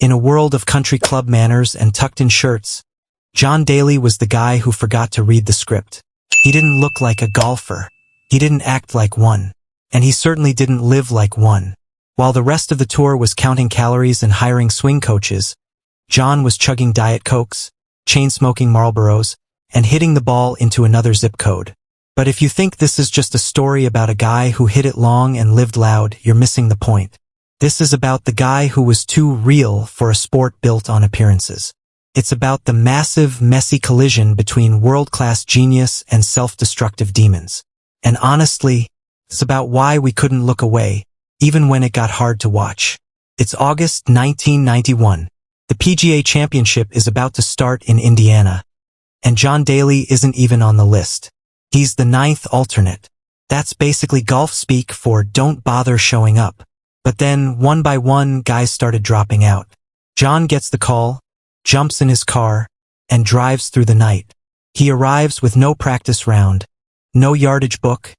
In a world of country club manners and tucked-in shirts, John Daly was the guy who forgot to read the script. He didn't look like a golfer. He didn't act like one. And he certainly didn't live like one. While the rest of the tour was counting calories and hiring swing coaches, John was chugging Diet Cokes, chain-smoking Marlboros, and hitting the ball into another zip code. But if you think this is just a story about a guy who hit it long and lived loud, you're missing the point. This is about the guy who was too real for a sport built on appearances. It's about the massive, messy collision between world-class genius and self-destructive demons. And honestly, it's about why we couldn't look away, even when it got hard to watch. It's August 1991. The PGA Championship is about to start in Indiana. And John Daly isn't even on the list. He's the 9th alternate. That's basically golf speak for don't bother showing up. But then, one by one, guys started dropping out. John gets the call, jumps in his car, and drives through the night. He arrives with no practice round, no yardage book,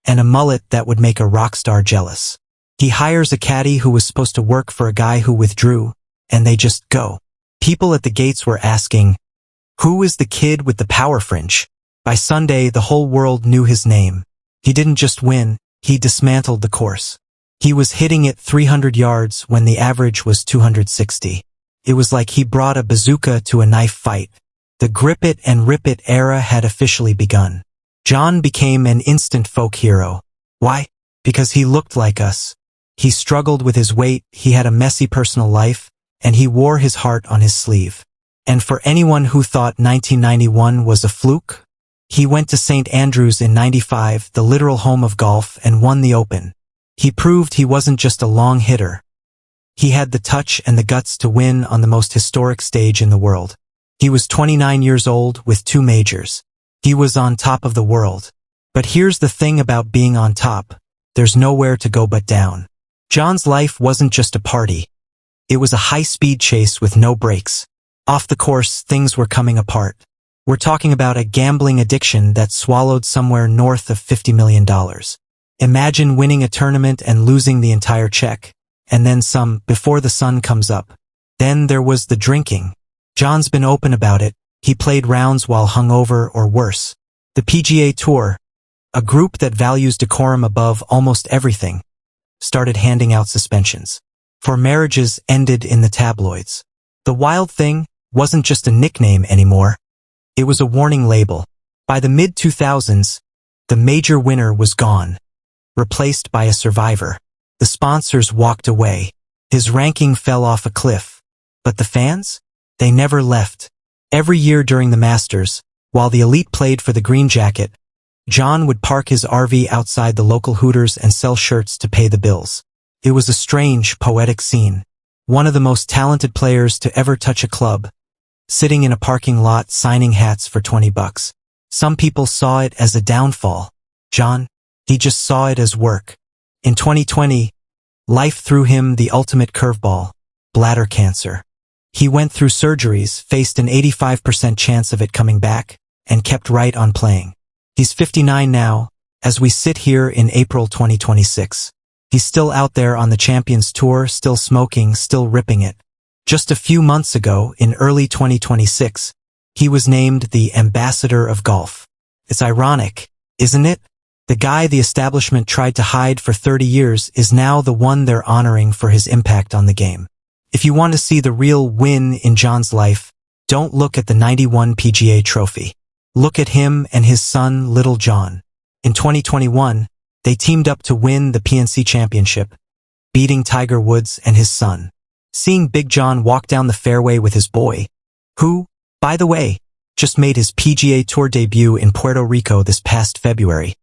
and a mullet that would make a rock star jealous. He hires a caddy who was supposed to work for a guy who withdrew, and they just go. People at the gates were asking, "Who is the kid with the power fringe?" By Sunday, the whole world knew his name. He didn't just win, he dismantled the course. He was hitting it 300 yards when the average was 260. It was like he brought a bazooka to a knife fight. The grip it and rip it era had officially begun. John became an instant folk hero. Why? Because he looked like us. He struggled with his weight, he had a messy personal life, and he wore his heart on his sleeve. And for anyone who thought 1991 was a fluke, he went to St. Andrews in '95, the literal home of golf, and won the Open. He proved he wasn't just a long hitter. He had the touch and the guts to win on the most historic stage in the world. He was 29 years old with 2 majors. He was on top of the world. But here's the thing about being on top. There's nowhere to go but down. John's life wasn't just a party. It was a high-speed chase with no brakes. Off the course, things were coming apart. We're talking about a gambling addiction that swallowed somewhere north of $50 million. Imagine winning a tournament and losing the entire check, and then some before the sun comes up. Then there was the drinking. John's been open about it. He played rounds while hungover or worse. The PGA Tour, a group that values decorum above almost everything, started handing out suspensions. For marriages ended in the tabloids. The wild thing wasn't just a nickname anymore. It was a warning label. By the mid-2000s, the major winner was gone, replaced by a survivor. The sponsors walked away. His ranking fell off a cliff. But the fans? They never left. Every year during the Masters, while the elite played for the green jacket, John would park his RV outside the local Hooters and sell shirts to pay the bills. It was a strange, poetic scene. One of the most talented players to ever touch a club, sitting in a parking lot signing hats for $20. Some people saw it as a downfall. John, he just saw it as work. In 2020, life threw him the ultimate curveball, bladder cancer. He went through surgeries, faced an 85% chance of it coming back, and kept right on playing. He's 59 now, as we sit here in April 2026. He's still out there on the Champions Tour, still smoking, still ripping it. Just a few months ago, in early 2026, he was named the Ambassador of Golf. It's ironic, isn't it? The guy the establishment tried to hide for 30 years is now the one they're honoring for his impact on the game. If you want to see the real win in John's life, don't look at the '91 PGA Trophy. Look at him and his son, Little John. In 2021, they teamed up to win the PNC Championship, beating Tiger Woods and his son. Seeing Big John walk down the fairway with his boy, who, by the way, just made his PGA Tour debut in Puerto Rico this past February,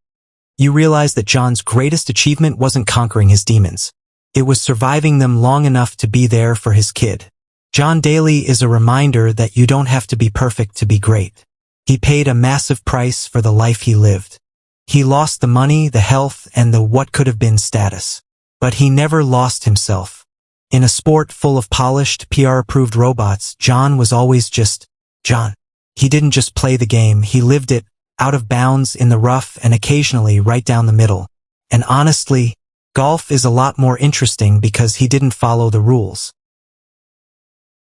you realize that John's greatest achievement wasn't conquering his demons. It was surviving them long enough to be there for his kid. John Daly is a reminder that you don't have to be perfect to be great. He paid a massive price for the life he lived. He lost the money, the health, and the what could have been status. But he never lost himself. In a sport full of polished, PR-approved robots, John was always just John. He didn't just play the game, he lived it, out of bounds, in the rough, and occasionally right down the middle. And honestly, golf is a lot more interesting because he didn't follow the rules.